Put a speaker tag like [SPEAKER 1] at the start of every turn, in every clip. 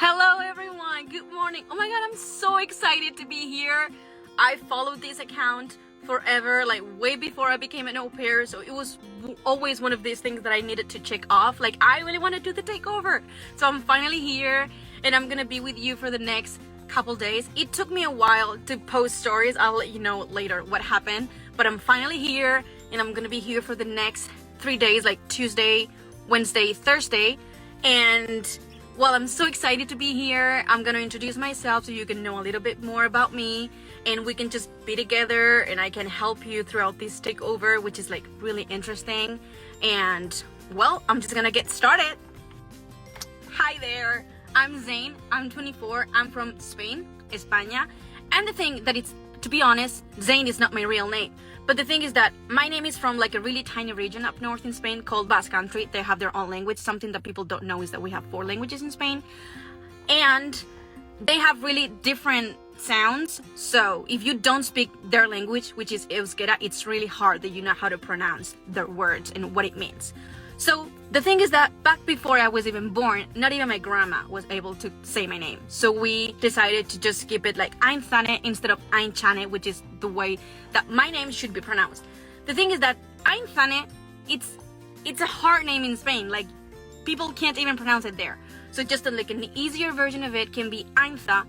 [SPEAKER 1] Hello everyone, good morning. Oh my god, I'm so excited to be here. I followed this account forever, like way before I became an au pair, so it was always one of these things that I needed to check off. Like, I really want to do the takeover. So I'm finally here and I'm gonna be with you for the next couple days. It took me a while to post stories. I'll let you know later what happened, but I'm finally here and I'm gonna be here for the next 3 days, like Tuesday, Wednesday, Thursday. And well, I'm so excited to be here. I'm gonna introduce myself so you can know a little bit more about me and we can just be together and I can help you throughout this takeover, which is like really interesting. And well, I'm just gonna get started. Hi there, I'm Zane, I'm 24, I'm from Spain, España. And the thing that it's, to be honest, Zane is not my real name. But the thing is that my name is from like a really tiny region up north in Spain called Basque Country. They have their own language. Something that people don't know is that we have 4 languages in Spain. And they have really different sounds. So if you don't speak their language, which is Euskera, it's really hard that you know how to pronounce their words and what it means. So the thing is that back before I was even born, not even my grandma was able to say my name. So we decided to just keep it like Ainza instead of Ainchane, which is the way that my name should be pronounced. The thing is that Ainza, it's a hard name in Spain. Like, people can't even pronounce it there. So just like an easier version of it can be Ainza.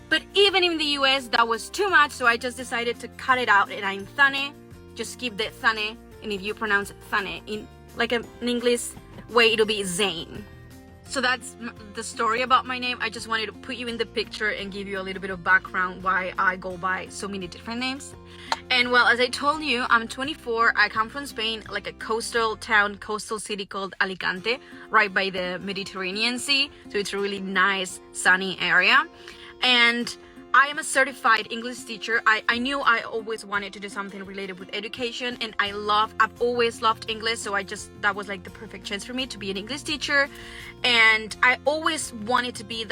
[SPEAKER 1] But even in the US, that was too much. So I just decided to cut it out and Ainza. Just keep the Zane. And if you pronounce Zane in like an English way, it'll be Zane. So that's the story about my name. I just wanted to put you in the picture and give you a little bit of background why I go by so many different names. And well, as I told you, I'm 24. I come from Spain, like a coastal town, coastal city called Alicante, right by the Mediterranean Sea. So it's a really nice, sunny area. And I am a certified English teacher. I knew I always wanted to do something related with education, and I've always loved English, so that was like the perfect chance for me to be an English teacher. And I always wanted to be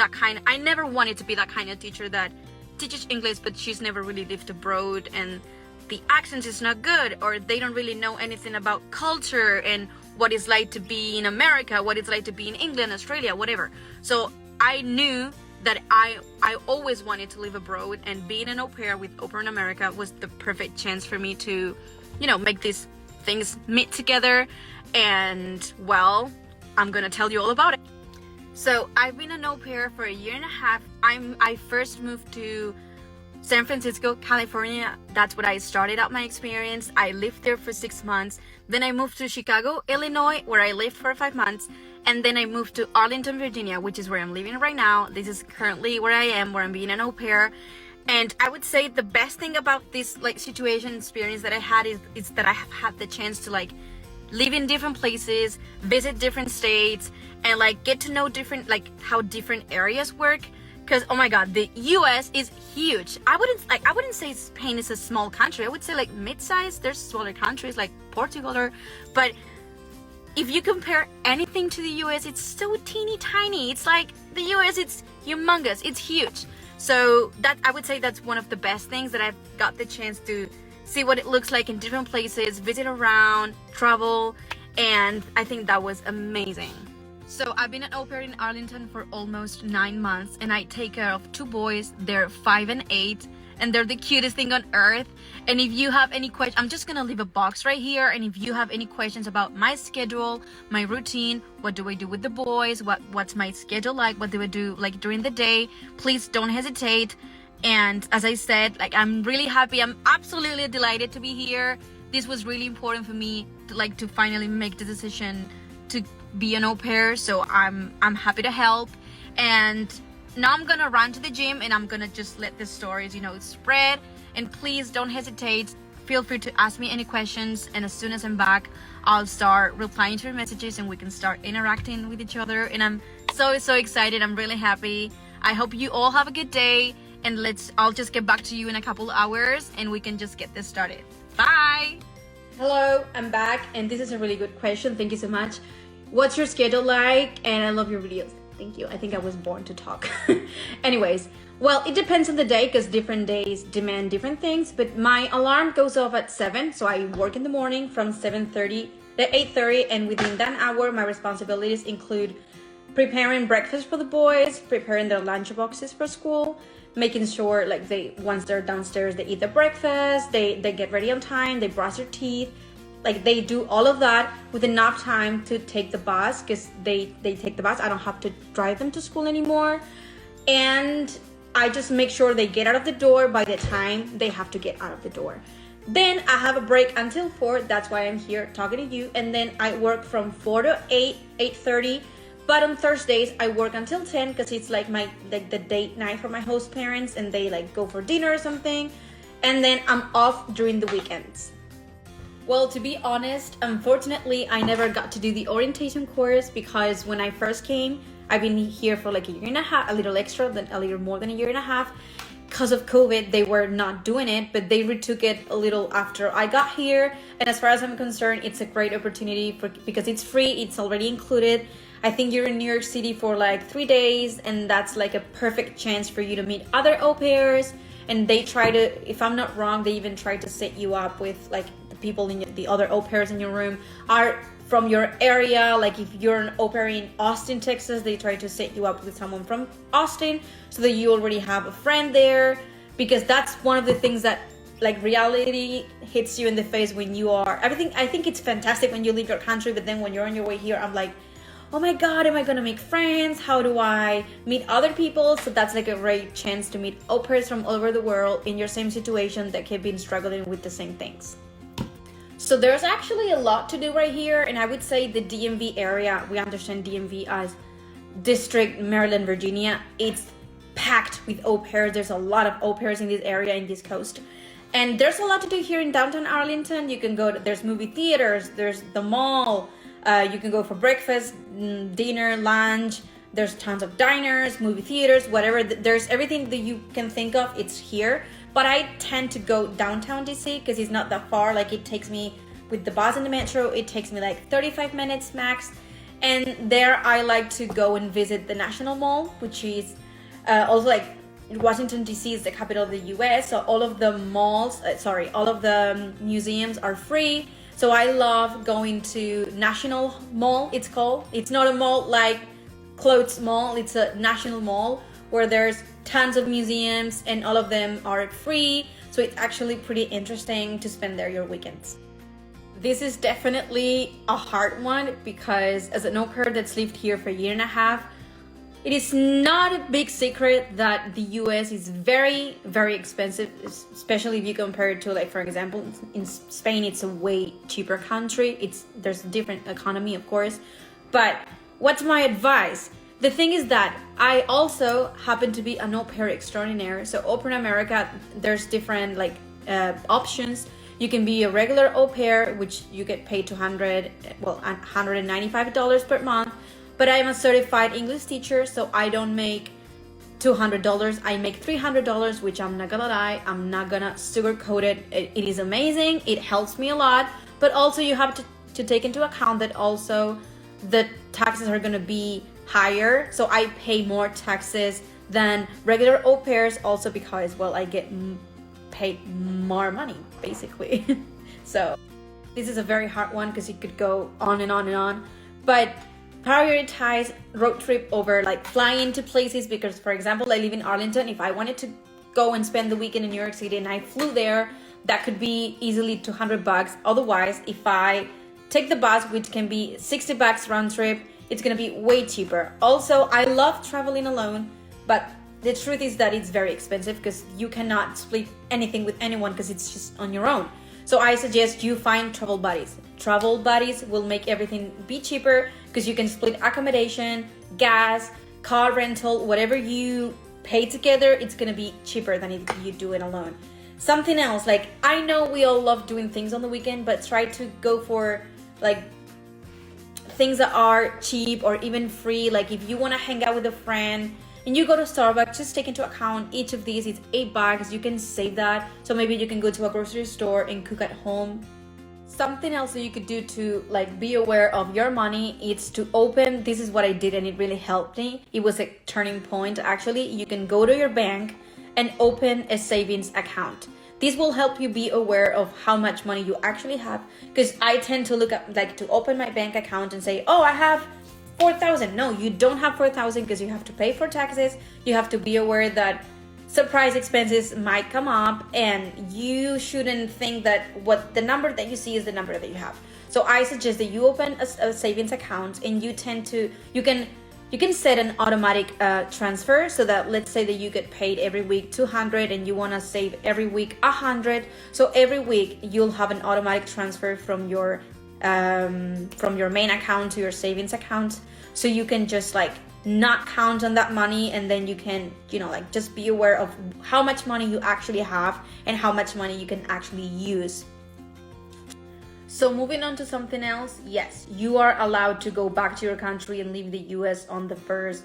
[SPEAKER 1] I never wanted to be that kind of teacher that teaches English, but she's never really lived abroad, and the accent is not good, or they don't really know anything about culture and what it's like to be in America, what it's like to be in England, Australia, whatever. So I knew that I always wanted to live abroad, and being an au pair with Au Pair in America was the perfect chance for me to, make these things meet together. And well, I'm gonna tell you all about it. So I've been an au pair for 1.5 years. I first moved to San Francisco, California. That's where I started out my experience. I lived there for 6 months. Then I moved to Chicago, Illinois, where I lived for 5 months. And then I moved to Arlington, Virginia, which is where I'm living right now. This is currently where I am, where I'm being an au pair. And I would say the best thing about this situation experience that I had is that I have had the chance to live in different places, visit different states, and get to know how different areas work. Because oh my god, the US is huge. I wouldn't say Spain is a small country. I would say mid-sized. There's smaller countries like Portugal, but if you compare anything to the US, it's so teeny tiny. It's like the US, it's humongous, it's huge. So that, I would say, that's one of the best things, that I've got the chance to see what it looks like in different places, visit around, travel, and I think that was amazing. So I've been an au pair in Arlington for almost 9 months, and I take care of 2 boys. They're 5 and 8, and they're the cutest thing on earth. And if you have any questions, I'm just gonna leave a box right here, and if you have any questions about my schedule, my routine, what do I do with the boys, what's my schedule like, what do I do during the day, please don't hesitate. And as I said, I'm really happy, I'm absolutely delighted to be here. This was really important for me to finally make the decision to be an au pair, so I'm happy to help. And now I'm gonna run to the gym and I'm gonna just let the stories spread. And please don't hesitate, feel free to ask me any questions, and as soon as I'm back, I'll start replying to your messages and we can start interacting with each other. And I'm so excited, I'm really happy. I hope you all have a good day, and I'll just get back to you in a couple of hours and we can just get this started. Bye. Hello, I'm back, and this is a really good question. Thank you so much. What's your schedule like? And I love your videos. Thank you. I think I was born to talk. Anyways, well, it depends on the day because different days demand different things, but my alarm goes off at 7, so I work in the morning from 7:30 to 8:30, and within that hour, my responsibilities include preparing breakfast for the boys, preparing their lunch boxes for school, making sure like once they're downstairs, they eat their breakfast, they get ready on time, they brush their teeth. Like they do all of that with enough time to take the bus, because they take the bus. I don't have to drive them to school anymore. And I just make sure they get out of the door by the time they have to get out of the door. Then I have a break until 4. That's why I'm here talking to you. And then I work from 4 to 8, 8:30. But on Thursdays, I work until 10 because it's like the date night for my host parents, and they like go for dinner or something. And then I'm off during the weekends. Well, to be honest, unfortunately, I never got to do the orientation course because when I first came, I've been here for like a year and a half, a little extra, than a little more than a year and a half. Because of COVID, they were not doing it, but they retook it a little after I got here. And as far as I'm concerned, it's a great opportunity because it's free, it's already included. I think you're in New York City for like 3 days, and that's like a perfect chance for you to meet other au pairs. And they try to, if I'm not wrong, they even try to set you up with like people in the other au pairs in your room are from your area. Like if you're an au pair in Austin, Texas, they try to set you up with someone from Austin so that you already have a friend there, because that's one of the things that like reality hits you in the face when you are I think it's fantastic when you leave your country, but then when you're on your way here, I'm like, oh my god, am I gonna make friends? How do I meet other people? So that's like a great chance to meet au pairs from all over the world in your same situation that have been struggling with the same things. So there's actually a lot to do right here, and I would say the DMV area, we understand DMV as District, Maryland, Virginia, it's packed with au pairs. There's a lot of au pairs in this area, in this coast. And there's a lot to do here in downtown Arlington. You can go there's movie theaters, there's the mall, you can go for breakfast, dinner, lunch. There's tons of diners, movie theaters, whatever. There's everything that you can think of, it's here. But I tend to go downtown DC because it's not that far. Like it takes me, with the bus and the metro, it takes me like 35 minutes max. And there I like to go and visit the National Mall, which is also like Washington DC is the capital of the US. So all of the malls, all of the museums are free. So I love going to National Mall, it's called. It's not a mall like Clothes Mall, it's a national mall where there's tons of museums and all of them are free. So it's actually pretty interesting to spend there your weekends. This is definitely a hard one because as an au pair that's lived here for a year and a half, it is not a big secret that the US is very, very expensive, especially if you compare it to, like, for example, in Spain, it's a way cheaper country. There's a different economy, of course. But what's my advice? The thing is that I also happen to be an au pair extraordinaire. So Au Pair in America, there's different options. You can be a regular au pair, which you get paid $195 per month. But I'm a certified English teacher, so I don't make $200. I make $300, which I'm not gonna lie, I'm not gonna sugarcoat it. It is amazing. It helps me a lot. But also you have to take into account that also the taxes are gonna be higher. So I pay more taxes than regular au pairs, also because, well, I get paid more money, basically. So this is a very hard one because it could go on and on and on. But prioritize road trip over like flying to places, because, for example, I live in Arlington. If I wanted to go and spend the weekend in New York City and I flew there, that could be easily $200. Otherwise, if I take the bus, which can be $60 round trip, it's gonna be way cheaper. Also, I love traveling alone, but the truth is that it's very expensive because you cannot split anything with anyone because it's just on your own. So I suggest you find travel buddies. Travel buddies will make everything be cheaper because you can split accommodation, gas, car rental, whatever you pay together, it's gonna be cheaper than if you do it alone. Something else, like, I know we all love doing things on the weekend, but try to go for like things that are cheap or even free. Like if you wanna hang out with a friend and you go to Starbucks, just take into account each of these is $8. You can save that. So maybe you can go to a grocery store and cook at home. Something else that you could do to like be aware of your money is to open, this is what I did and it really helped me. It was a turning point actually. You can go to your bank and open a savings account. This will help you be aware of how much money you actually have, because I tend to look up, like, to open my bank account and say, oh, I have 4,000. No, you don't have 4,000 because you have to pay for taxes. You have to be aware that surprise expenses might come up, and you shouldn't think that what the number that you see is the number that you have. So I suggest that you open a savings account, and you can set an automatic transfer, so that let's say that you get paid every week 200 and you want to save every week 100. So every week you'll have an automatic transfer from your main account to your savings account, so you can just like not count on that money, and then you can, you know, like just be aware of how much money you actually have and how much money you can actually use. So moving on to something else, yes, you are allowed to go back to your country and leave the US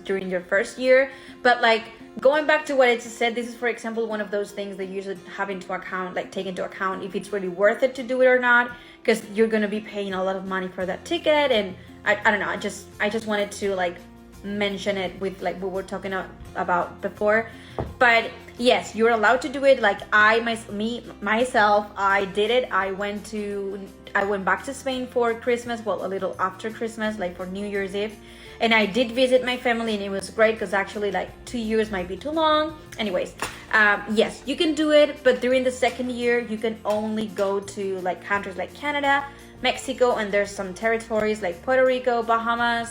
[SPEAKER 1] during your first year. But like going back to what I just said, this is, for example, one of those things that you should take into account if it's really worth it to do it or not, because you're going to be paying a lot of money for that ticket. And I don't know, I just wanted to like mention it with like what we're talking about before. But yes, you're allowed to do it. Like I did it. I went back to Spain for Christmas, well, a little after Christmas, like for New Year's Eve, and I did visit my family, and it was great, because actually like 2 years might be too long. Anyways, yes, you can do it, but during the second year you can only go to like countries like Canada, Mexico, and there's some territories like Puerto Rico, Bahamas.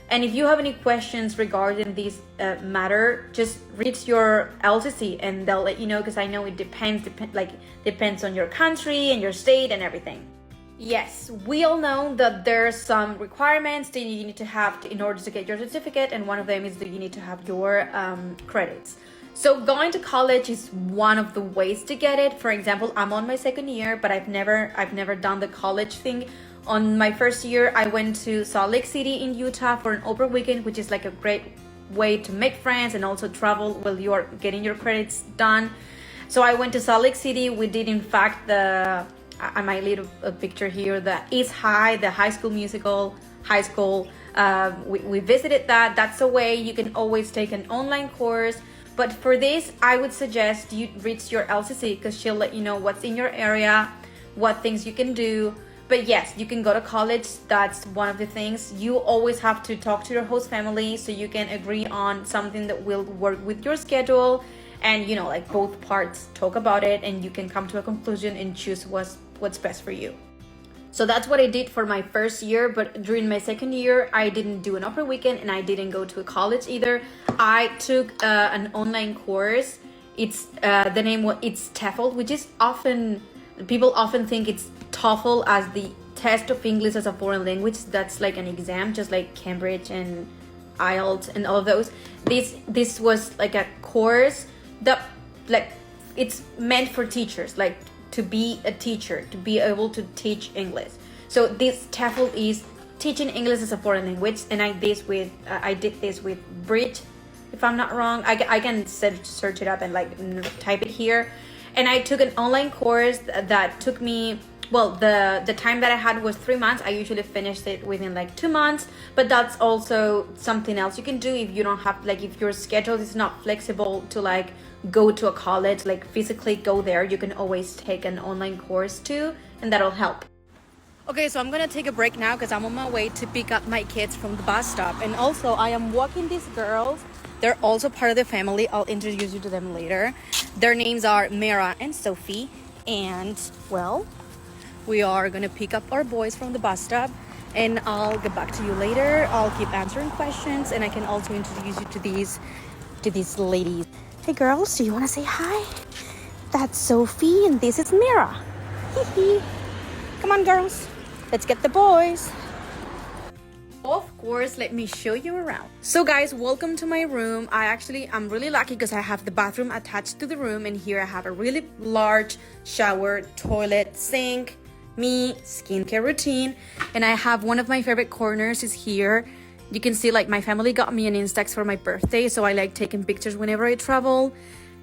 [SPEAKER 1] And if you have any questions regarding this matter, just reach your LCC and they'll let you know, because I know it depends on your country and your state and everything. Yes, we all know that there's some requirements that you need to have in order to get your certificate, and one of them is that you need to have your credits. So going to college is one of the ways to get it. For example, I'm on my second year, but I've never done the college thing. On my first year, I went to Salt Lake City in Utah for an open weekend, which is like a great way to make friends and also travel while you are getting your credits done. So I went to Salt Lake City. We did, in fact, I might leave a picture here, the East High, the High School Musical, high school. We visited that. That's a way. You can always take an online course. But for this, I would suggest you reach your LCC, because she'll let you know what's in your area, what things you can do. But yes, you can go to college. That's one of the things. You always have to talk to your host family so you can agree on something that will work with your schedule. And, you know, like both parts talk about it, and you can come to a conclusion and choose what's best for you. So that's what I did for my first year. But during my second year, I didn't do an open weekend, and I didn't go to a college either. I took an online course. It's it's TEFL, which is people often think it's TOEFL as the test of English as a foreign language. That's like an exam, just like Cambridge and IELTS and all of those. This was like a course that like it's meant for teachers, like to be a teacher, to be able to teach English. So this TEFL is teaching English as a foreign language, and I did this with Bridge, if I'm not wrong. I can search it up and like type it here. And I took an online course that took me, well, the time that I had was 3 months. I usually finished it within like 2 months, but that's also something else you can do if you don't have, like, if your schedule is not flexible to like go to a college, like physically go there, you can always take an online course too, and that'll help. Okay, so I'm gonna take a break now because I'm on my way to pick up my kids from the bus stop. And also I am walking these girls. They're also part of the family. I'll introduce you to them later. Their names are Mara and Sophie. And, well, we are gonna pick up our boys from the bus stop, and I'll get back to you later. I'll keep answering questions, and I can also introduce you to these ladies. Hey girls, do you wanna say hi? That's Sophie, and this is Mara. Hee. Come on girls, let's get the boys. Of course, let me show you around. So guys, welcome to my room. I'm really lucky because I have the bathroom attached to the room, and here I have a really large shower, toilet, sink, me, skincare routine, and I have one of my favorite corners is here. You can see like my family got me an Instax for my birthday, so I like taking pictures whenever I travel.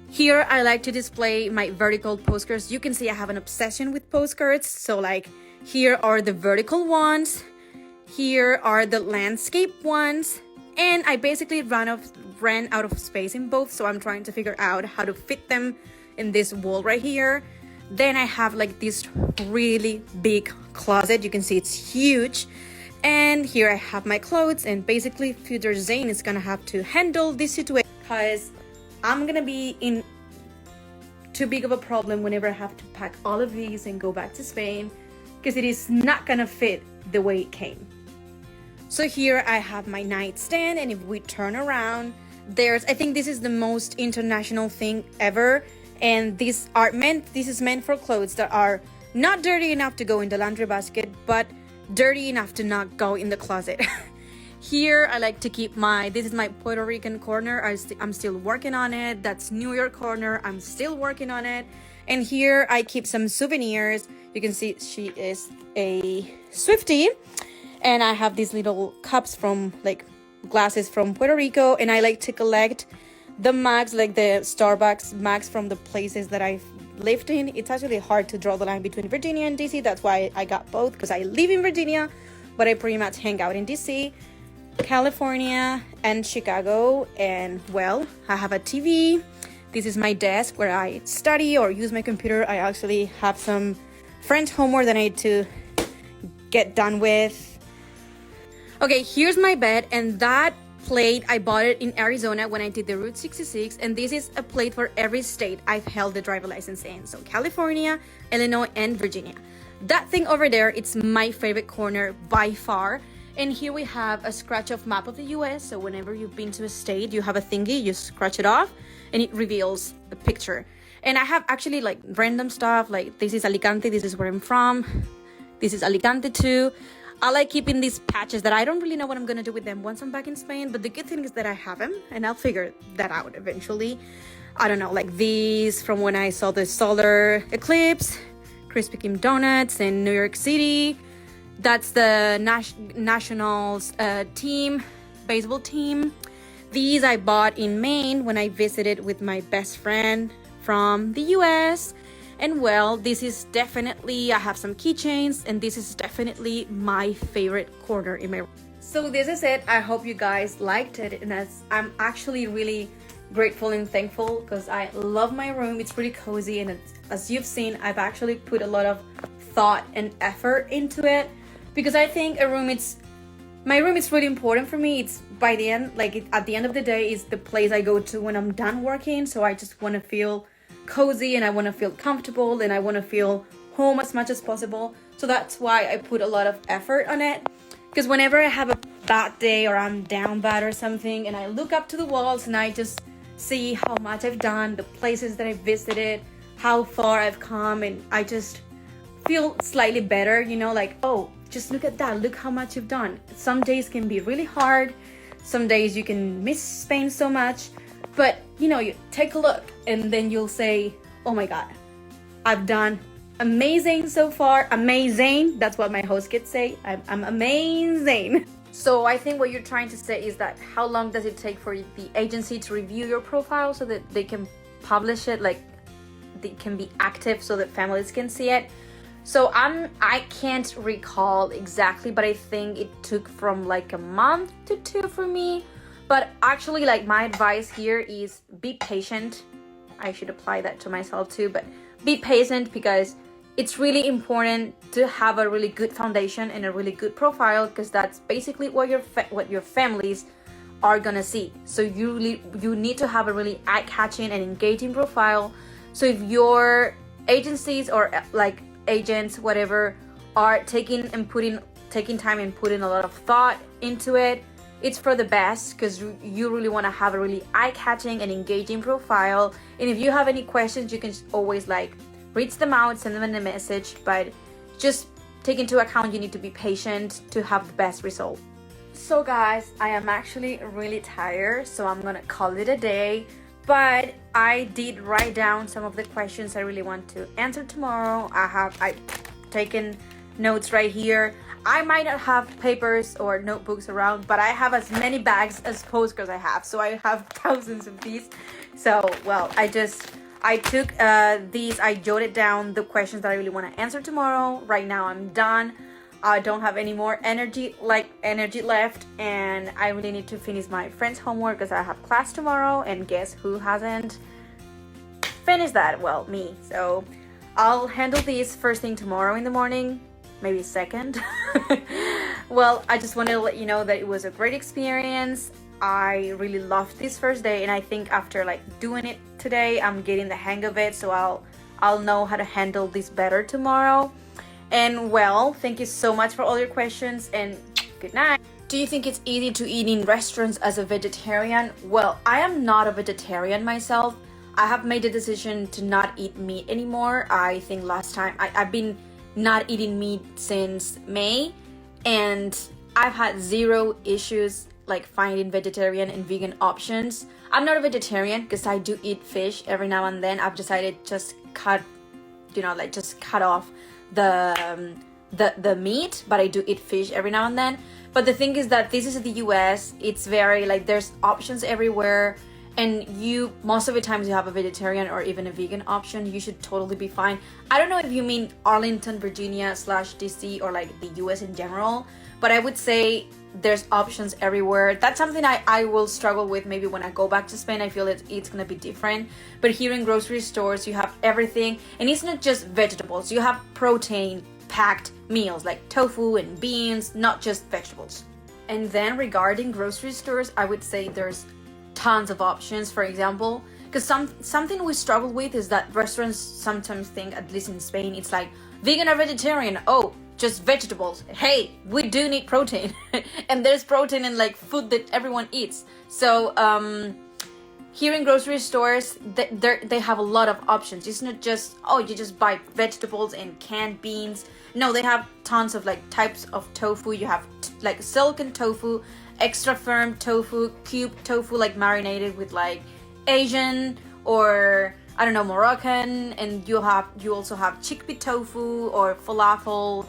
[SPEAKER 1] Here I like to display my vertical postcards. You can see I have an obsession with postcards. So like here are the vertical ones. Here are the landscape ones, and I basically ran out of space in both, so I'm trying to figure out how to fit them in this wall right here. Then I have like this really big closet. You can see it's huge, And here I have my clothes, and basically future Zane is gonna have to handle this situation because I'm gonna be in too big of a problem whenever I have to pack all of these and go back to Spain, because it is not gonna fit the way it came. So here I have my nightstand, and if we turn around, I think this is the most international thing ever, and this is meant for clothes that are not dirty enough to go in the laundry basket, but dirty enough to not go in the closet. Here I like to keep this is my Puerto Rican corner. I'm still working on it. That's New York corner. I'm still working on it. And here I keep some souvenirs. You can see she is a Swiftie, and I have these little cups from glasses from Puerto Rico, and I like to collect the mugs, like the Starbucks mugs from the places that I've lived in. It's actually hard to draw the line between Virginia and DC. That's why I got both, because I live in Virginia, but I pretty much hang out in DC, California, and Chicago. And well, I have a TV. This is my desk where I study or use my computer. I actually have some French homework that I need to get done with. Okay, here's my bed, and that plate, I bought it in Arizona when I did the Route 66, and this is a plate for every state I've held the driver license in. So California, Illinois, and Virginia. That thing over there, it's my favorite corner by far. And here we have a scratch off map of the US. So whenever you've been to a state, you have a thingy, you scratch it off and it reveals a picture. And I have actually random stuff, like this is Alicante, this is where I'm from. This is Alicante too. I like keeping these patches that I don't really know what I'm gonna do with them once I'm back in Spain, but the good thing is that I have them, and I'll figure that out eventually. I don't know, like these from when I saw the solar eclipse, Krispy Kreme donuts in New York City. That's the Nationals team, baseball team. These I bought in Maine when I visited with my best friend from the US. And well, this is definitely, I have some keychains, and this is definitely my favorite corner in my room. So this is it. I hope you guys liked it, and I'm actually really grateful and thankful because I love my room. It's pretty cozy, and as you've seen, I've actually put a lot of thought and effort into it, because I think my room is really important for me. It's by the end, at the end of the day, is the place I go to when I'm done working. So I just want to feel cozy, and I want to feel comfortable, and I want to feel home as much as possible. So that's why I put a lot of effort on it, because whenever I have a bad day or I'm down bad or something, and I look up to the walls and I just see how much I've done, the places that I've visited, how far I've come, and I just feel slightly better, oh, just look at that, look how much you've done. Some days can be really hard, some days you can miss Spain so much, but you take a look and then you'll say, oh my god, I've done amazing so far. Amazing, that's what my host kids say. I'm amazing. So I think what you're trying to say is that how long does it take for the agency to review your profile so that they can publish it, they can be active so that families can see it? So I can't recall exactly, but I think it took from a month to 2 for me. But actually, my advice here is be patient. I should apply that to myself too, but be patient, because it's really important to have a really good foundation and a really good profile, because that's basically what your families are gonna see. So you need to have a really eye-catching and engaging profile. So if your agencies or agents, whatever, are taking time and putting a lot of thought into it, it's for the best, because you really want to have a really eye-catching and engaging profile. And if you have any questions, you can always reach them out, send them in a message, but just take into account you need to be patient to have the best result. So guys, I am actually really tired, so I'm gonna call it a day. But I did write down some of the questions I really want to answer tomorrow. I've taken notes right here. I might not have papers or notebooks around, but I have as many bags as postcards I have. So I have thousands of these. So, well, I took these, I jotted down the questions that I really want to answer tomorrow. Right now I'm done. I don't have any more energy left, and I really need to finish my French homework because I have class tomorrow, and guess who hasn't finished that? Well, me. So I'll handle these first thing tomorrow in the morning, maybe second. Well, I just want to let you know that it was a great experience. I really loved this first day, and I think after like doing it today, I'm getting the hang of it, so I'll know how to handle this better tomorrow. And well, thank you so much for all your questions, and good night. Do you think it's easy to eat in restaurants as a vegetarian? Well, I am not a vegetarian myself. I have made the decision to not eat meat anymore. I think last time I've been not eating meat since May, and I've had zero issues like finding vegetarian and vegan options. I'm not a vegetarian because I do eat fish every now and then. I've decided just cut, like just cut off the meat, but I do eat fish every now and then. But the thing is that this is the US. It's very like there's options everywhere, and most of the times you have a vegetarian or even a vegan option. You should totally be fine. I don't know if you mean Arlington, Virginia / DC or like the US in general, but I would say there's options everywhere. That's something I will struggle with maybe when I go back to Spain. I feel it's gonna be different. But here in grocery stores, you have everything, and it's not just vegetables. You have protein packed meals like tofu and beans, not just vegetables. And then regarding grocery stores, I would say there's tons of options. For example, because something we struggle with is that restaurants sometimes think, at least in Spain, it's like vegan or vegetarian. Oh, just vegetables. Hey, we do need protein. And there's protein in like food that everyone eats. So here in grocery stores, they have a lot of options. It's not just, oh, you just buy vegetables and canned beans. No, they have tons of like types of tofu. You have like silken tofu, extra firm tofu, cube tofu, like marinated with like Asian or I don't know, Moroccan, and you also have chickpea tofu or falafel.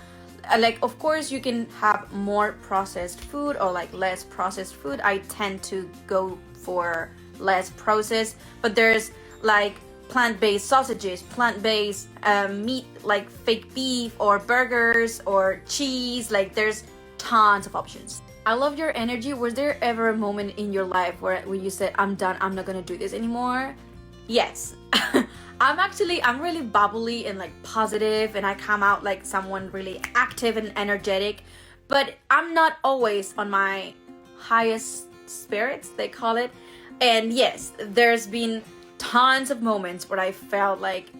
[SPEAKER 1] Like, of course, you can have more processed food or like less processed food. I tend to go for less processed, but there's like plant-based sausages, plant-based meat like fake beef or burgers or cheese. Like, there's tons of options. I love your energy. Was there ever a moment in your life when you said, I'm done, I'm not gonna do this anymore? Yes. I'm really bubbly and like positive, and I come out like someone really active and energetic, but I'm not always on my highest spirits, they call it. And yes, there's been tons of moments where I felt like,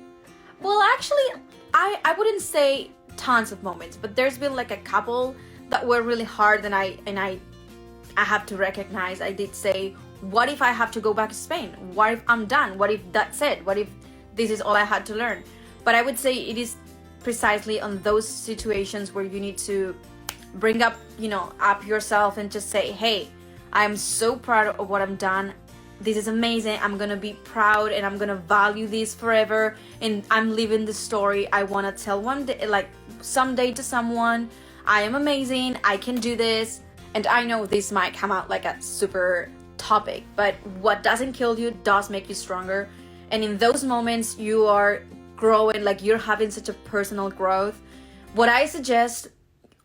[SPEAKER 1] well, actually, I wouldn't say tons of moments, but there's been like a couple that were really hard, and I have to recognize, I did say, what if I have to go back to Spain? What if I'm done? What if that's it? What if this is all I had to learn? But I would say it is precisely on those situations where you need to bring up, up yourself and just say, hey, I'm so proud of what I've done. This is amazing. I'm gonna be proud and I'm gonna value this forever. And I'm living the story I wanna tell one day, like someday, to someone. I am amazing. I can do this. And I know this might come out like a super topic, but what doesn't kill you does make you stronger. And in those moments you are growing, like you're having such a personal growth. What I suggest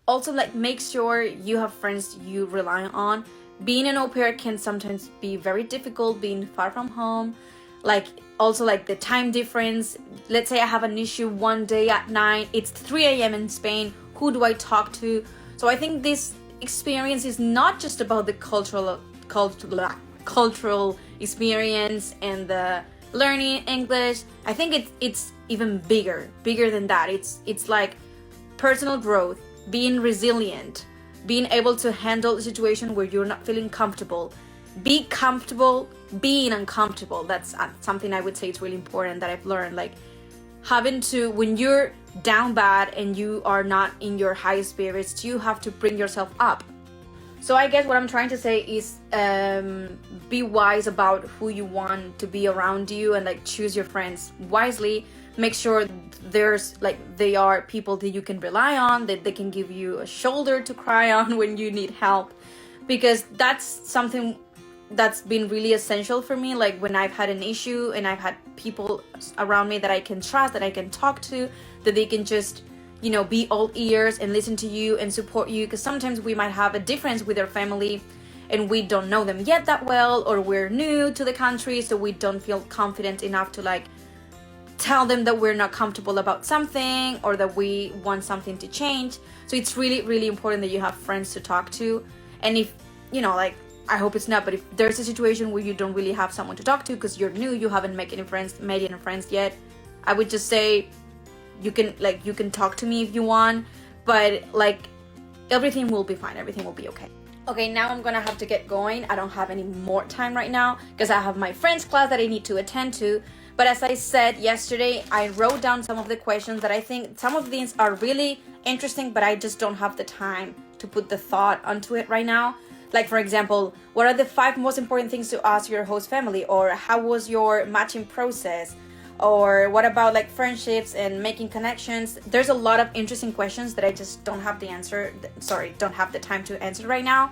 [SPEAKER 1] also, like, make sure you have friends you rely on. Being an au pair can sometimes be very difficult, being far from home. Like, also like the time difference. Let's say I have an issue one day at night, it's 3 a.m. in Spain. Who do I talk to? So I think this experience is not just about the cultural experience and the learning English. I think it's even bigger than that. It's like personal growth, being resilient, being able to handle a situation where you're not feeling comfortable. Be comfortable being uncomfortable. That's something I would say it's really important that I've learned. Like, having to, when you're down bad and you are not in your high spirits, you have to bring yourself up. So I guess what I'm trying to say is be wise about who you want to be around you, and like choose your friends wisely. Make sure they are people that you can rely on, that they can give you a shoulder to cry on when you need help, because that's something that's been really essential for me. Like, when I've had an issue and I've had people around me that I can trust, that I can talk to, that they can just be all ears and listen to you and support you, because sometimes we might have a difference with our family and we don't know them yet that well, or we're new to the country, so we don't feel confident enough to like tell them that we're not comfortable about something or that we want something to change. So it's really, really important that you have friends to talk to. And if, you know, like, I hope it's not, but if there's a situation where you don't really have someone to talk to because you're new, you haven't made any friends yet, I would just say you can talk to me if you want, but like, everything will be fine. Everything will be okay. Okay, now I'm gonna have to get going. I don't have any more time right now because I have my friend's class that I need to attend to. But as I said yesterday, I wrote down some of the questions that I think some of these are really interesting, but I just don't have the time to put the thought onto it right now. Like, for example, what are the 5 most important things to ask your host family? Or how was your matching process? Or what about like friendships and making connections? There's a lot of interesting questions that I just don't have the time to answer right now.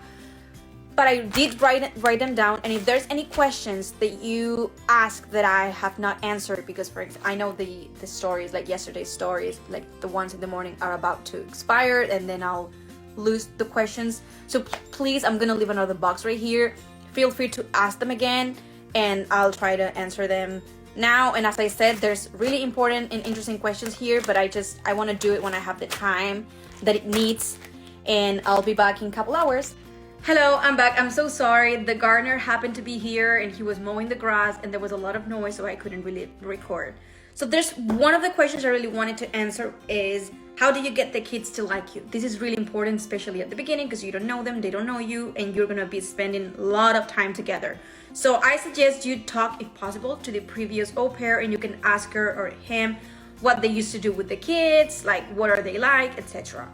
[SPEAKER 1] But I did write them down. And if there's any questions that you ask that I have not answered, because for example, I know the stories, like yesterday's stories, like the ones in the morning are about to expire and then I'll lose the questions. So please, I'm gonna leave another box right here. Feel free to ask them again and I'll try to answer them now. And as I said, there's really important and interesting questions here, but I want to do it when I have the time that it needs. And I'll be back in a couple hours. Hello, I'm back. I'm so sorry. The gardener happened to be here and he was mowing the grass and there was a lot of noise, so I couldn't really record. So there's one of the questions I really wanted to answer is, how do you get the kids to like you? This is really important, especially at the beginning, because you don't know them, they don't know you, and you're gonna be spending a lot of time together. So I suggest you talk, if possible, to the previous au pair, and you can ask her or him what they used to do with the kids, like what are they like, etc.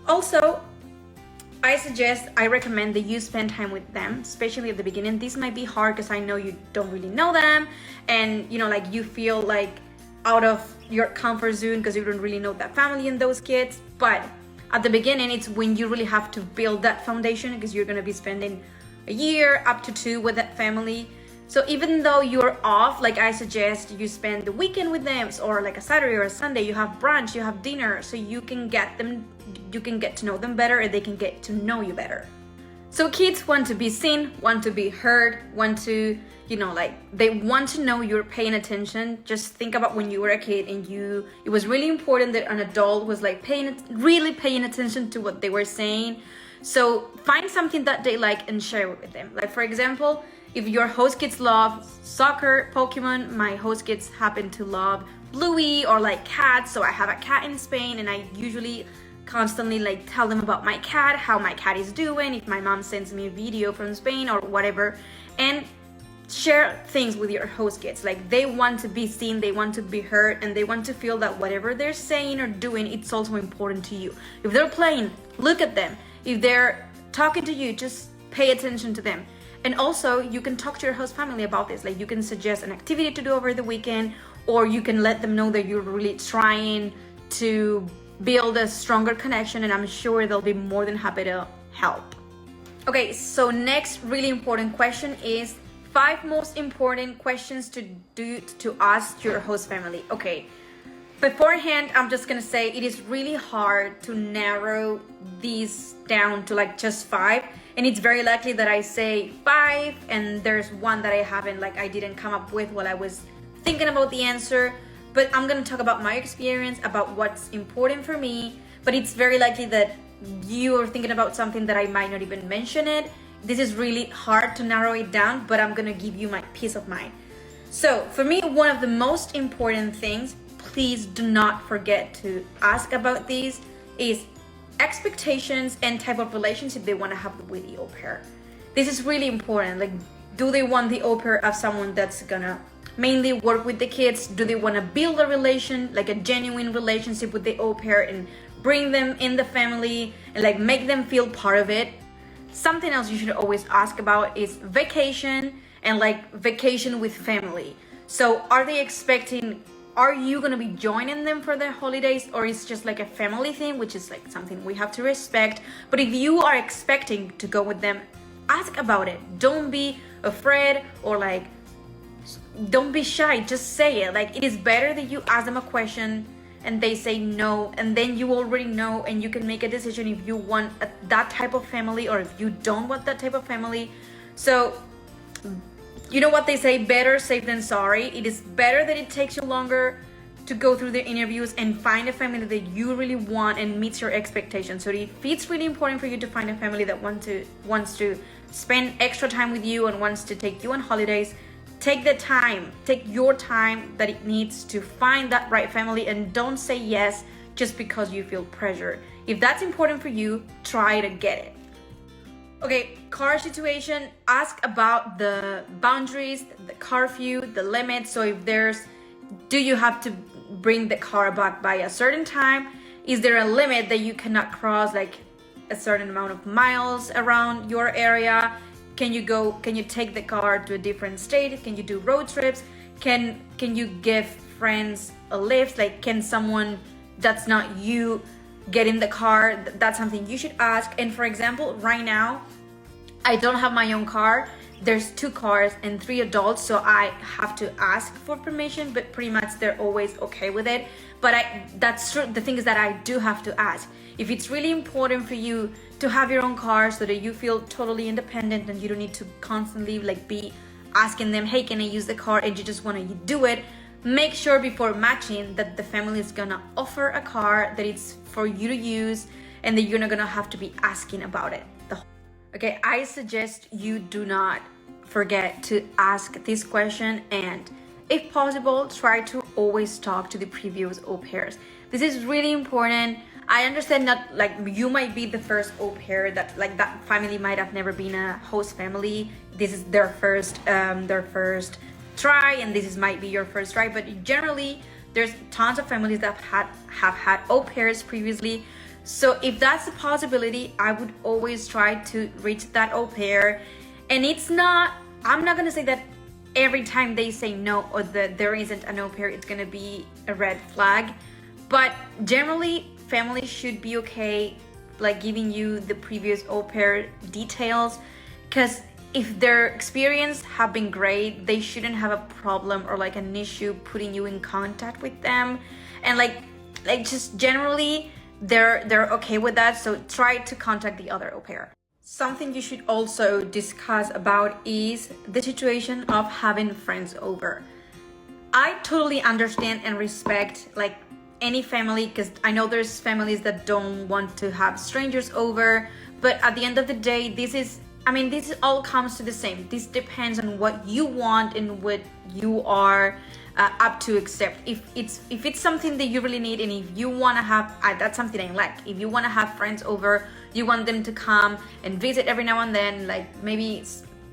[SPEAKER 1] Also, I recommend that you spend time with them, especially at the beginning. This might be hard because I know you don't really know them, and you know, like you feel like out of your comfort zone because you don't really know that family and those kids. But at the beginning, it's when you really have to build that foundation because you're going to be spending a year up to 2 with that family. So even though you're off, like I suggest you spend the weekend with them, or like a Saturday or a Sunday, you have brunch, you have dinner, so you can get to know them better and they can get to know you better. So kids want to be seen, want to be heard, want to, you know, like they want to know you're paying attention. Just think about when you were a kid and it was really important that an adult was like really paying attention to what they were saying. So find something that they like and share it with them. Like for example, if your host kids love soccer, Pokemon, my host kids happen to love Bluey or like cats. So I have a cat in Spain and I usually constantly like tell them about my cat, how my cat is doing, if my mom sends me a video from Spain or whatever, and share things with your host kids. Like they want to be seen, they want to be heard, and they want to feel that whatever they're saying or doing, it's also important to you. If they're playing, look at them. If they're talking to you, just pay attention to them. And also you can talk to your host family about this. Like you can suggest an activity to do over the weekend, or you can let them know that you're really trying to build a stronger connection, and I'm sure they'll be more than happy to help. Okay, so next really important question is 5 most important questions to ask your host family. Okay, beforehand, I'm just gonna say it is really hard to narrow these down to like just 5, and it's very likely that I say 5 and there's one that I didn't come up with while I was thinking about the answer. But I'm gonna talk about my experience, about what's important for me, but it's very likely that you are thinking about something that I might not even mention it. This is really hard to narrow it down, but I'm gonna give you my peace of mind. So for me, one of the most important things, please do not forget to ask about these, is expectations and type of relationship they wanna have with the au pair. This is really important. Like, do they want the au pair as someone that's gonna mainly work with the kids? Do they want to build a relation, like a genuine relationship with the au pair and bring them in the family and like make them feel part of it? Something else you should always ask about is vacation and like vacation with family. So are you going to be joining them for their holidays, or is just like a family thing, which is like something we have to respect. But if you are expecting to go with them, ask about it. Don't be afraid or like don't be shy, just say it. Like, it is better that you ask them a question and they say no, and then you already know and you can make a decision if you want that type of family or if you don't want that type of family. So you know what they say, better safe than sorry. It is better that it takes you longer to go through the interviews and find a family that you really want and meets your expectations. So if it's really important for you to find a family that wants to spend extra time with you and wants to take you on holidays, take your time that it needs to find that right family, and don't say yes just because you feel pressure. If that's important for you, try to get it. Okay, car situation, ask about the boundaries, the curfew, the limits. So if do you have to bring the car back by a certain time? Is there a limit that you cannot cross, like a certain amount of miles around your area? Can you take the car to a different state? Can you do road trips? Can you give friends a lift? Like, can someone that's not you get in the car? That's something you should ask. And for example, right now, I don't have my own car. There's 2 cars and 3 adults, so I have to ask for permission, but pretty much they're always okay with it. But that's true. The thing is that I do have to ask. If it's really important for you to have your own car so that you feel totally independent and you don't need to constantly be asking them, hey, can I use the car? And you just want to do it, make sure before matching that the family is gonna offer a car that it's for you to use and that you're not gonna have to be asking about it. Okay, I suggest you do not forget to ask this question, and if possible, try to always talk to the previous au pairs. This is really important. I understand that you might be the first au pair that that family might have never been a host family. This is their first try, and might be your first try. But generally, there's tons of families that have had au pairs previously. So if that's a possibility, I would always try to reach that au pair. And I'm not gonna say that every time they say no or that there isn't an au pair, it's gonna be a red flag. But generally, families should be okay giving you the previous au pair details, because if their experience have been great, they shouldn't have a problem or an issue putting you in contact with them. And just generally, they're okay with that, so try to contact the other au pair. Something you should also discuss about is the situation of having friends over. I totally understand and respect any family, because I know there's families that don't want to have strangers over, but at the end of the day, this all comes to the same. This depends on what you want and what you are up to accept. If it's something that you really need, and if you want to have that's something I like. If you want to have friends over, you want them to come and visit every now and then, maybe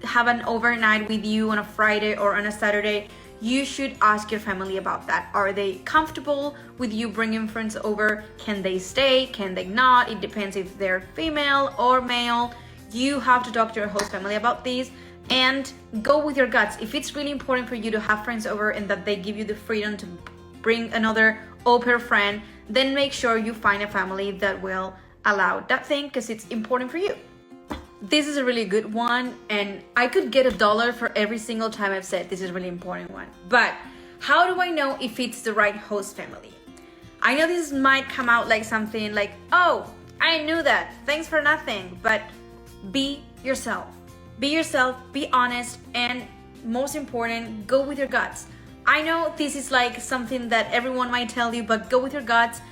[SPEAKER 1] have an overnight with you on a Friday or on a Saturday, you should ask your family about that. Are they comfortable with you bringing friends over? Can they stay? Can they not? It depends if they're female or male. You have to talk to your host family about these and go with your guts. If it's really important for you to have friends over and that they give you the freedom to bring another au pair friend, then make sure you find a family that will allow that thing, because it's important for you. This is a really good one, and I could get $1 for every single time I've said this is a really important one. But how do I know if it's the right host family? I know this might come out like something like, oh, I knew that, thanks for nothing. But be yourself. Be yourself, be honest, and most important, go with your guts. I know this is something that everyone might tell you, but go with your guts.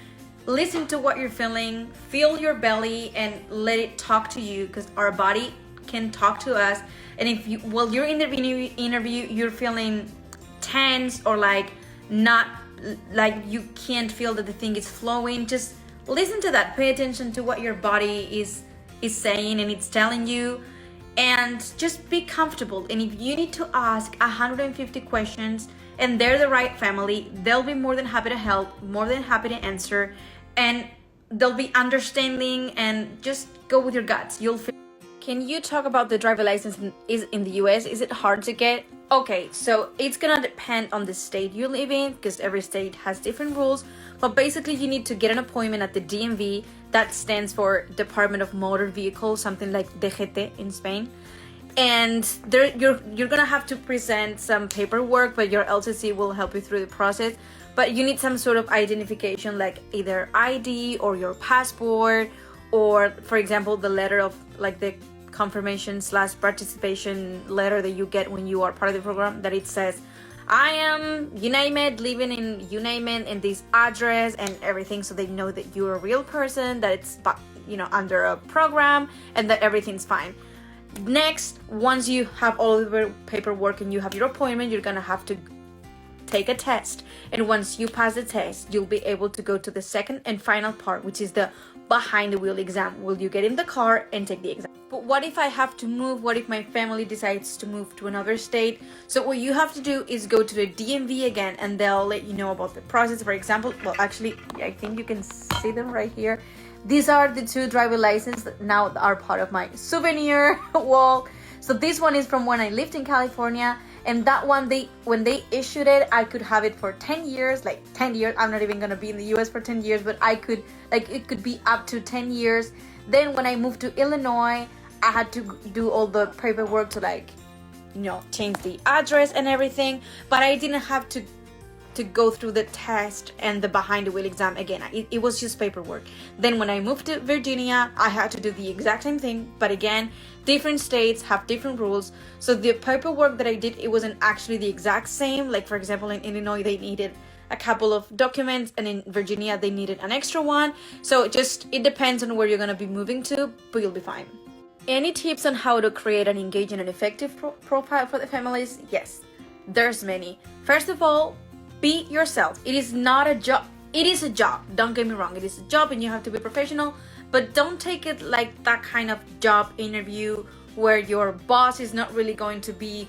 [SPEAKER 1] Listen to what you're feeling, feel your belly, and let it talk to you, because our body can talk to us. And if while you're in the interview, you're feeling tense or not you can't feel that the thing is flowing, just listen to that. Pay attention to what your body is saying and it's telling you, and just be comfortable. And if you need to ask 150 questions and they're the right family, they'll be more than happy to help, more than happy to answer, and they'll be understanding. And just go with your guts. Can you talk about the driver license in the US? Is it hard to get? Okay, so it's gonna depend on the state you live in, because every state has different rules. But basically, you need to get an appointment at the DMV. That stands for Department of Motor Vehicles, something like DGT in Spain. And you're gonna have to present some paperwork, but your LCC will help you through the process. But you need some sort of identification, like either ID or your passport, or for example, the letter of the confirmation / participation letter that you get when you are part of the program, that it says I am, you name it, living in, you name it, in this address and everything, so they know that you're a real person, that it's, under a program, and that everything's fine. Next, once you have all the paperwork and you have your appointment, you're gonna have to take a test. And once you pass the test, you'll be able to go to the second and final part, which is the behind the wheel exam. Will you get in the car and take the exam? But what if I have to move? What if my family decides to move to another state? So what you have to do is go to the DMV again, and they'll let you know about the process. For example, well, actually, I think you can see them right here. These are the 2 driver licenses that now are part of my souvenir wall. So this one is from when I lived in California, and that one, when they issued it, I could have it for 10 years, like 10 years. I'm not even gonna be in the US for 10 years, but I could, it could be up to 10 years. Then when I moved to Illinois, I had to do all the paperwork to change the address and everything, but I didn't have to go through the test and the behind the wheel exam again. It was just paperwork. Then when I moved to Virginia, I had to do the exact same thing, but again, different states have different rules. So the paperwork that I did, it wasn't actually the exact same. Like for example, in Illinois, they needed a couple of documents, and in Virginia, they needed an extra one. So it depends on where you're gonna be moving to, but you'll be fine. Any tips on how to create an engaging and effective profile for the families? Yes, there's many. First of all, be yourself. It is not a job. It is a job. Don't get me wrong. It is a job and you have to be professional, but don't take it like that kind of job interview where your boss is not really going to be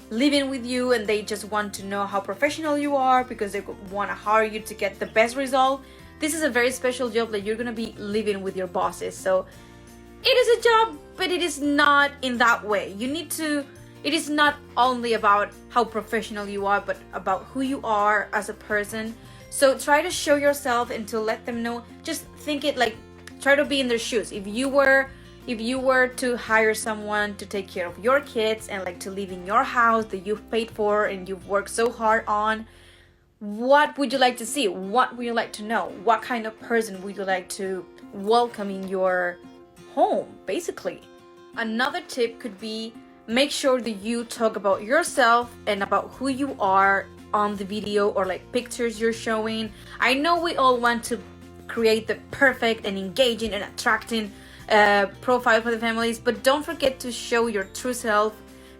[SPEAKER 1] living with you and they just want to know how professional you are because they want to hire you to get the best result. This is a very special job that you're going to be living with your bosses. So it is a job, but it is not in that way. It is not only about how professional you are, but about who you are as a person. So try to show yourself and to let them know. Just think it like, try to be in their shoes. If you were to hire someone to take care of your kids and like to live in your house that you've paid for and you've worked so hard on, what would you like to see? What would you like to know? What kind of person would you like to welcome in your home, basically? Another tip could be, make sure that you talk about yourself and about who you are on the video or like pictures you're showing. I know we all want to create the perfect and engaging and attracting profile for the families, but don't forget to show your true self,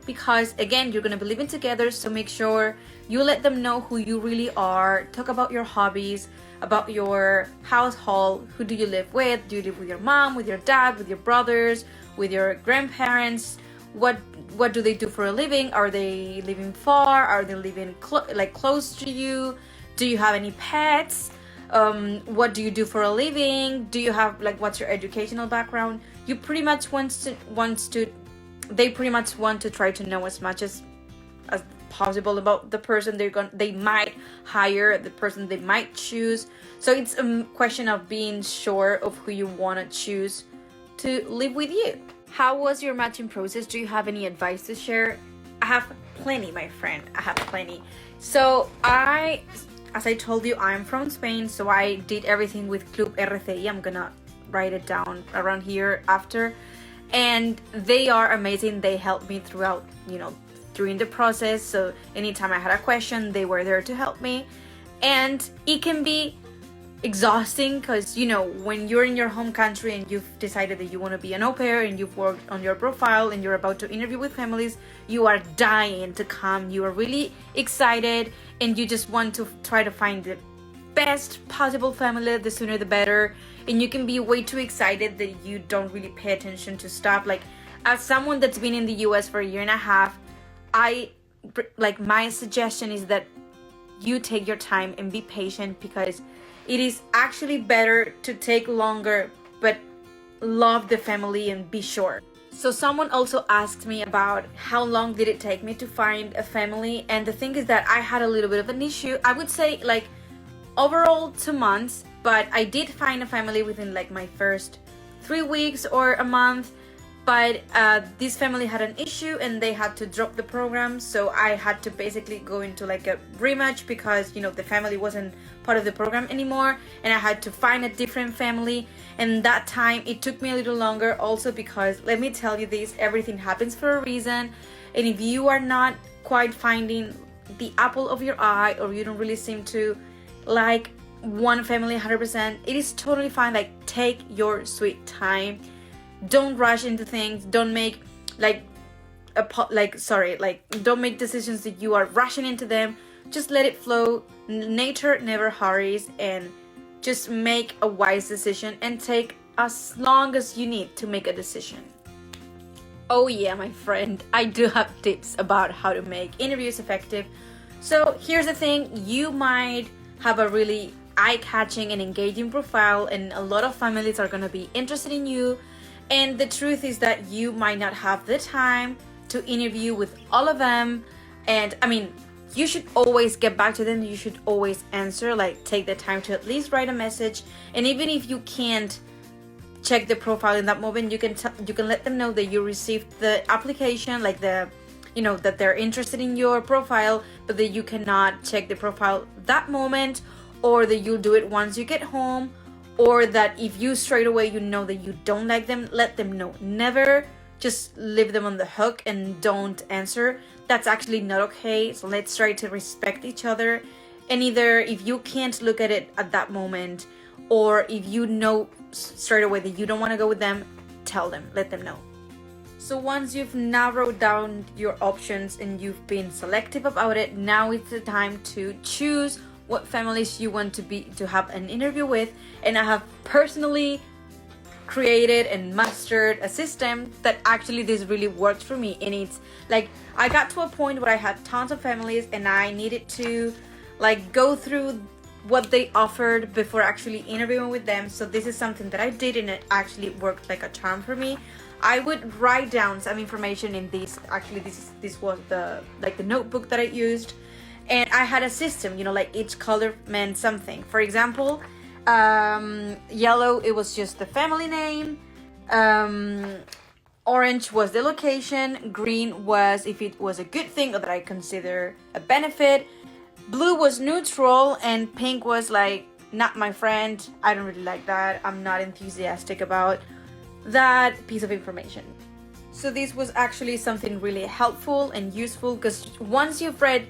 [SPEAKER 1] because again, you're gonna be living together. So make sure you let them know who you really are. Talk about your hobbies, about your household. Who do you live with? Do you live with your mom, with your dad, with your brothers, with your grandparents? What do they do for a living? Are they living far? Are they living close to you? Do you have any pets? What do you do for a living? Do you have what's your educational background? You pretty much they pretty much want to try to know as much as possible about the person they might hire, the person they might choose. So it's a question of being sure of who you want to choose to live with you. How was your matching process? Do you have any advice to share? I have plenty, my friend. I have plenty. So as I told you, I'm from Spain, so I did everything with Club RCI. I'm gonna write it down around here after. And they are amazing. They helped me throughout, during the process. So anytime I had a question, they were there to help me. And it can be exhausting because when you're in your home country and you've decided that you want to be an au pair and you've worked on your profile and you're about to interview with families, you are dying to come. You are really excited and you just want to try to find the best possible family. The sooner the better. And you can be way too excited that you don't really pay attention to stuff. Like, as someone that's been in the US for a year and a half, my suggestion is that you take your time and be patient, because it is actually better to take longer but love the family and be sure. So someone also asked me about how long did it take me to find a family, and the thing is that I had a little bit of an issue. I would say overall 2 months, but I did find a family within my first 3 weeks or a month. But this family had an issue and they had to drop the program, so I had to basically go into a rematch because the family wasn't part of the program anymore, and I had to find a different family. And that time it took me a little longer also because, let me tell you this, everything happens for a reason. And if you are not quite finding the apple of your eye, or you don't really seem to like one family 100%, it is totally fine. Like, take your sweet time. Don't rush into things. Don't make don't make decisions that you are rushing into them. Just let it flow. Nature never hurries, and just make a wise decision and take as long as you need to make a decision. Oh yeah, my friend, I do have tips about how to make interviews effective. So here's the thing, you might have a really eye-catching and engaging profile, and a lot of families are gonna be interested in you. And the truth is that you might not have the time to interview with all of them. And I mean, you should always get back to them. You should always answer, like take the time to at least write a message. And even if you can't check the profile in that moment, you can let them know that you received the application, like that they're interested in your profile, but that you cannot check the profile that moment, or that you'll do it once you get home, or that if you straight away that you don't like them, let them know. Never just leave them on the hook and don't answer. That's actually not okay. So let's try to respect each other. And either if you can't look at it at that moment, or if you know straight away that you don't want to go with them, tell them, let them know. So once you've narrowed down your options and you've been selective about it, now it's the time to choose what families you want to have an interview with. And I have personally created and mastered a system that actually this really worked for me. And it's like, I got to a point where I had tons of families and I needed to like go through what they offered before actually interviewing with them. So this is something that I did, and it actually worked like a charm for me. I would write down some information in this. Actually, this was the notebook that I used, and I had a system. Like each color meant something. For example, yellow, it was just the family name. Orange was the location. Green was if it was a good thing or that I consider a benefit. Blue was neutral, and pink was like, not my friend. I don't really like that. I'm not enthusiastic about that piece of information. So this was actually something really helpful and useful, because once you've read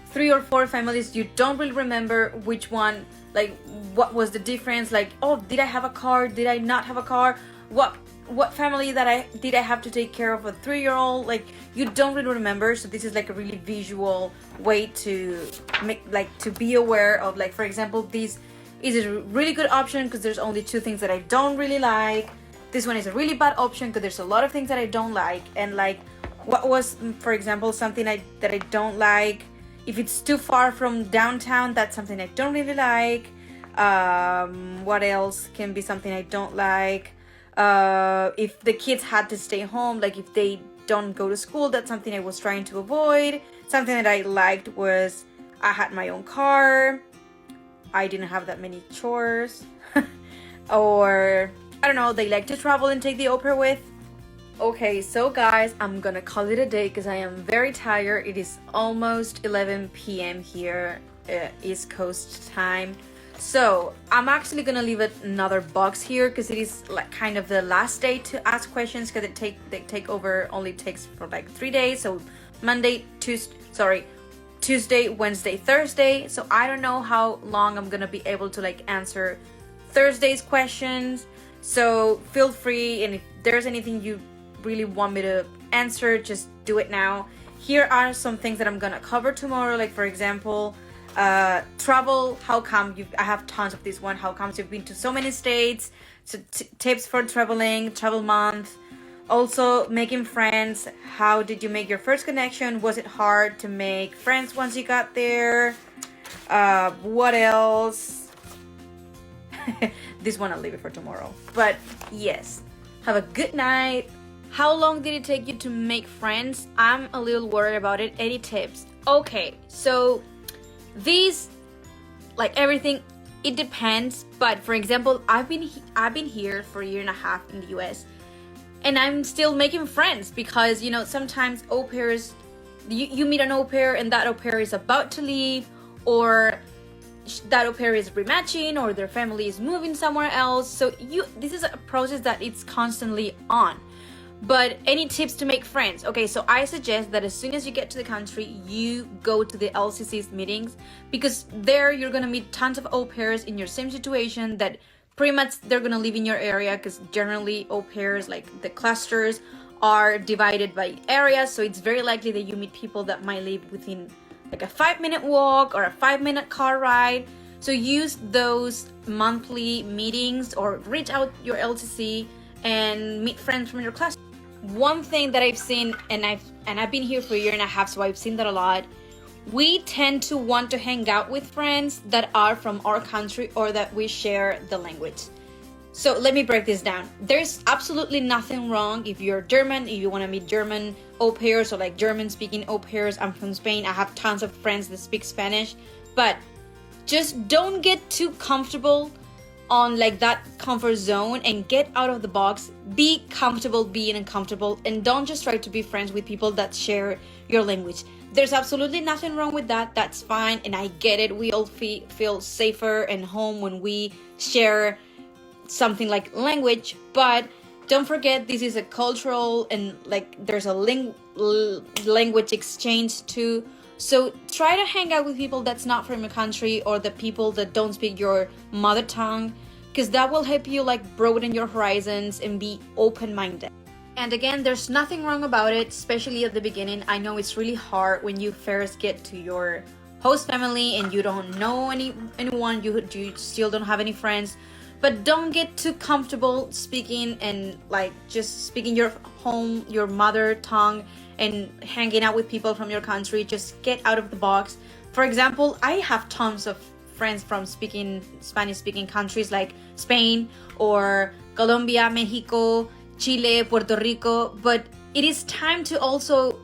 [SPEAKER 1] 3 or 4 families, you don't really remember which one, like what was the difference, like, oh, did I have a car, did I not have a car, what family did I have to take care of a 3-year-old, like you don't really remember. So this is like a really visual way to make, like, to be aware of, like, for example, this is a really good option because there's only 2 things that I don't really like. This one is a really bad option because there's a lot of things that I don't like. And like, what was, for example, something that I don't like, if it's too far from downtown, that's something I don't really like. What else can be something I don't like? If the kids had to stay home, like if they don't go to school, that's something I was trying to avoid. Something that I liked was I had my own car, I didn't have that many chores, or I don't know, they like to travel and take the au pair with. Okay, so guys, I'm gonna call it a day because I am very tired. It is almost 11 p.m. here, East Coast time. So I'm actually gonna leave another box here because it is like kind of the last day to ask questions, because the takeover only takes for like 3 days. So Tuesday, Wednesday, Thursday. So I don't know how long I'm gonna be able to like answer Thursday's questions. So feel free, and if there's anything you really want me to answer, just do it now. Here are some things that I'm gonna cover tomorrow, like for example, travel. How come I have tons of this one. How come you've been to so many states? So tips for traveling, travel month. Also, making friends. How did you make your first connection? Was it hard to make friends once you got there? What else? This one I'll leave it for tomorrow. But yes, have a good night. How long did it take you to make friends? I'm a little worried about it. Any tips? Okay, so these, like everything, it depends. But for example, I've been here for a year and a half in the US, and I'm still making friends because, sometimes au pairs, you meet an au pair and that au pair is about to leave, or that au pair is rematching, or their family is moving somewhere else. So this is a process that it's constantly on. But any tips to make friends? Okay, so I suggest that as soon as you get to the country, you go to the LCC's meetings, because there you're gonna meet tons of au pairs in your same situation, that pretty much they're gonna live in your area, because generally au pairs, like the clusters, are divided by areas, so it's very likely that you meet people that might live within like a 5-minute walk or a 5-minute car ride. So use those monthly meetings or reach out your LCC and meet friends from your class. One thing that I've seen, and I've been here for a year and a half, so I've seen that a lot. We tend to want to hang out with friends that are from our country or that we share the language. So let me break this down. There's absolutely nothing wrong if you're German, if you want to meet German au pairs or like German speaking au pairs. I'm from Spain. I have tons of friends that speak Spanish, but just don't get too comfortable on like that comfort zone and get out of the box. Be comfortable being uncomfortable, and don't just try to be friends with people that share your language. There's absolutely nothing wrong with that. That's fine, and I get it. We all feel safer and home when we share something like language, but don't forget this is a cultural and like there's a language exchange too. So try to hang out with people that's not from your country or the people that don't speak your mother tongue, because that will help you like broaden your horizons and be open-minded. And again, there's nothing wrong about it, especially at the beginning. I know it's really hard when you first get to your host family and you don't know anyone, you still don't have any friends. But don't get too comfortable speaking and like just speaking your mother tongue and hanging out with people from your country. Just get out of the box. For example, I have tons of friends from Spanish speaking countries like Spain or Colombia, Mexico, Chile, Puerto Rico. But it is time to also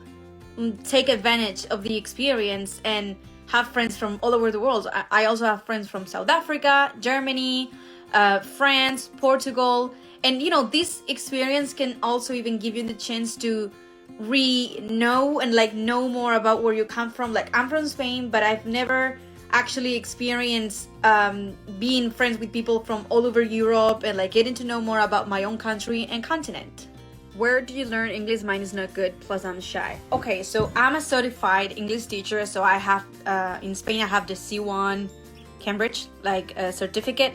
[SPEAKER 1] take advantage of the experience and have friends from all over the world. I also have friends from South Africa, Germany, France, Portugal, and this experience can also even give you the chance to know and like know more about where you come from. Like I'm from Spain, but I've never actually experienced being friends with people from all over Europe and like getting to know more about my own country and continent. Where do you learn English? Mine is not good, plus I'm shy. Okay, so I'm a certified English teacher, so I have in Spain I have the C1 Cambridge like certificate.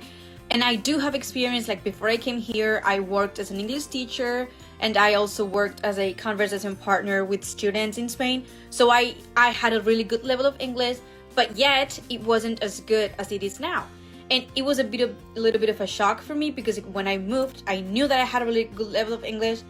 [SPEAKER 1] And I do have experience, like before I came here, I worked as an English teacher and I also worked as a conversation partner with students in Spain. So I had a really good level of English, but yet it wasn't as good as it is now. And it was a little bit of a shock for me, because when I moved, I knew that I had a really good level of English,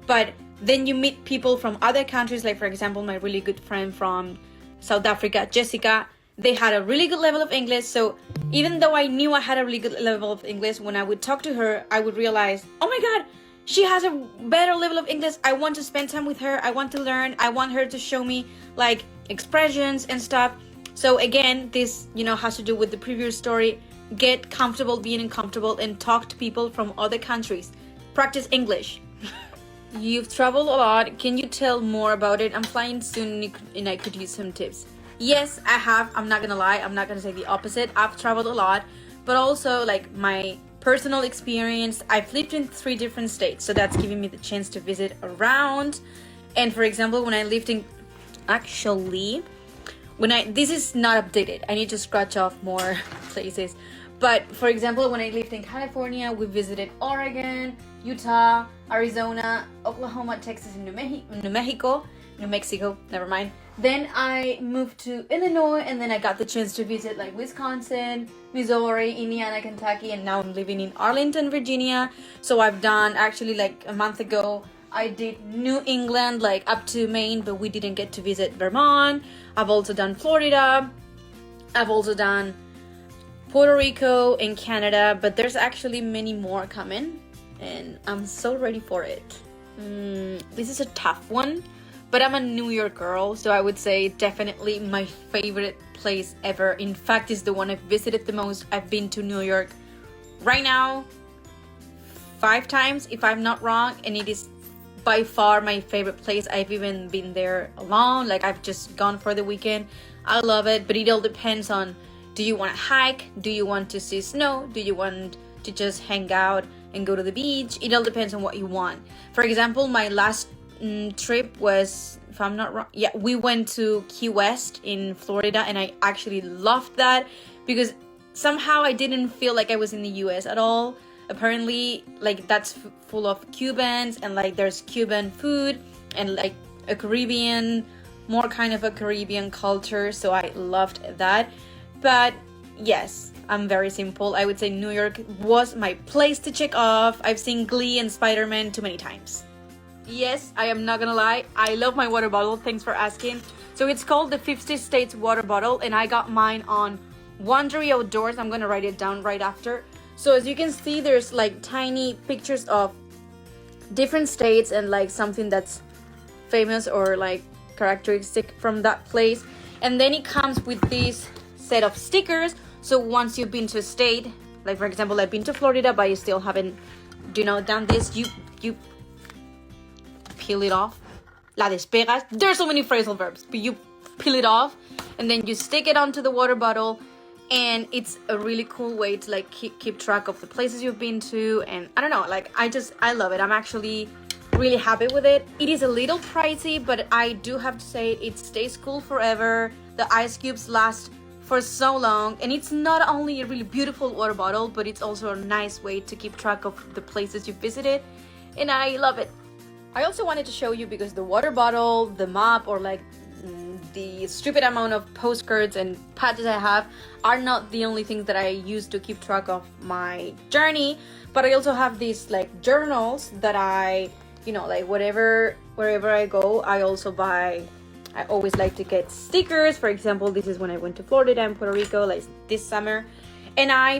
[SPEAKER 1] but then you meet people from other countries, like for example, my really good friend from South Africa, Jessica. They had a really good level of English. So even though I knew I had a really good level of English, when I would talk to her, I would realize, oh my God, she has a better level of English. I want to spend time with her. I want to learn. I want her to show me like expressions and stuff. So again, this, has to do with the previous story. Get comfortable being uncomfortable and talk to people from other countries. Practice English. You've traveled a lot. Can you tell more about it? I'm flying soon and I could use some tips. Yes, I have. I'm not gonna lie. I'm not gonna say the opposite. I've traveled a lot, but also like my personal experience, I've lived in 3 different states, so that's giving me the chance to visit around. And for example, when I lived in, this is not updated. I need to scratch off more places. But for example, when I lived in California, we visited Oregon, Utah, Arizona, Oklahoma, Texas, and New Mexico, never mind. Then I moved to Illinois, and then I got the chance to visit like Wisconsin, Missouri, Indiana, Kentucky, and now I'm living in Arlington, Virginia. So I've done, actually like a month ago, I did New England, like up to Maine, but we didn't get to visit Vermont. I've also done Florida. I've also done Puerto Rico and Canada, but there's actually many more coming, and I'm so ready for it. This is a tough one. But I'm a New York girl, so I would say definitely my favorite place ever. In fact, it's the one I've visited the most. I've been to New York right now 5 times, if I'm not wrong, and it is by far my favorite place. I've even been there alone, like I've just gone for the weekend. I love it, but it all depends on, do you want to hike? Do you want to see snow? Do you want to just hang out and go to the beach. It all depends on what you want. For example, my last trip was, if I'm not wrong, yeah, we went to Key West in Florida, and I actually loved that because somehow I didn't feel like I was in the US at all. Apparently, like, that's full of Cubans, and like there's Cuban food and like a Caribbean, more kind of a Caribbean culture, so I loved that. But yes, I'm very simple. I would say New York was my place to check off. I've seen Glee and Spider-Man too many times. Yes, I am not gonna lie, I love my water bottle. Thanks for asking. So it's called the 50 States water bottle, and I got mine on Wondery Outdoors. I'm gonna write it down right after. So as you can see, there's like tiny pictures of different states and like something that's famous or like characteristic from that place. And then it comes with this set of stickers. So once you've been to a state, like for example, I've been to Florida, but you still haven't, done this, you peel it off. La despegas. There's so many phrasal verbs, but you peel it off and then you stick it onto the water bottle, and it's a really cool way to like keep track of the places you've been to. And I don't know, like I love it. I'm actually really happy with it. It is a little pricey, but I do have to say it stays cool forever. The ice cubes last for so long, and it's not only a really beautiful water bottle, but it's also a nice way to keep track of the places you visited, and I love it. I also wanted to show you because the water bottle, the map, or like the stupid amount of postcards and patches I have are not the only things that I use to keep track of my journey, but I also have these like journals that I, like wherever I go, I also buy. I always like to get stickers. For example, this is when I went to Florida and Puerto Rico, like this summer, and I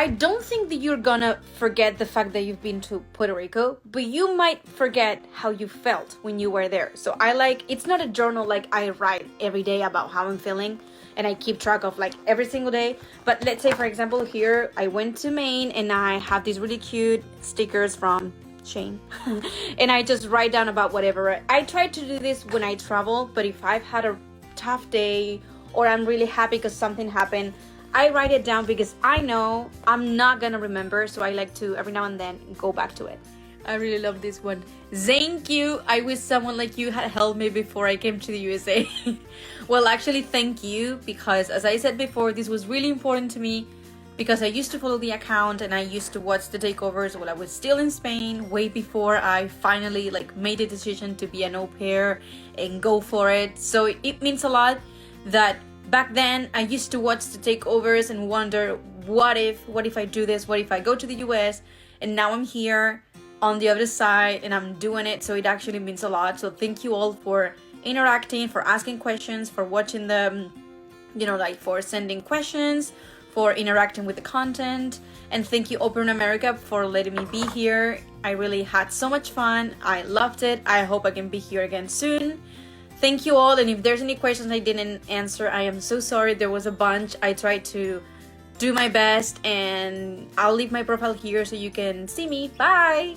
[SPEAKER 1] don't think that you're gonna forget the fact that you've been to Puerto Rico, but you might forget how you felt when you were there. So it's not a journal like I write every day about how I'm feeling and I keep track of like every single day. But let's say, for example, here I went to Maine and I have these really cute stickers from Shane and I just write down about whatever. I try to do this when I travel, but if I've had a tough day or I'm really happy because something happened, I write it down because I know I'm not gonna remember, so I like to every now and then go back to it. I really love this one. Thank you. I wish someone like you had helped me before I came to the USA. Well, actually, thank you, because as I said before, this was really important to me because I used to follow the account and I used to watch the takeovers while I was still in Spain, way before I finally made a decision to be an au pair and go for it. So it means a lot that back then I used to watch the takeovers and wonder, what if I do this? What if I go to the US? And now I'm here on the other side and I'm doing it, so it actually means a lot. So thank you all for interacting, for asking questions, for watching them, for sending questions, for interacting with the content. And thank you Open America for letting me be here. I really had so much fun. I loved it. I hope I can be here again soon. Thank you all, and if there's any questions I didn't answer, I am so sorry. There was a bunch. I tried to do my best, and I'll leave my profile here so you can see me. Bye!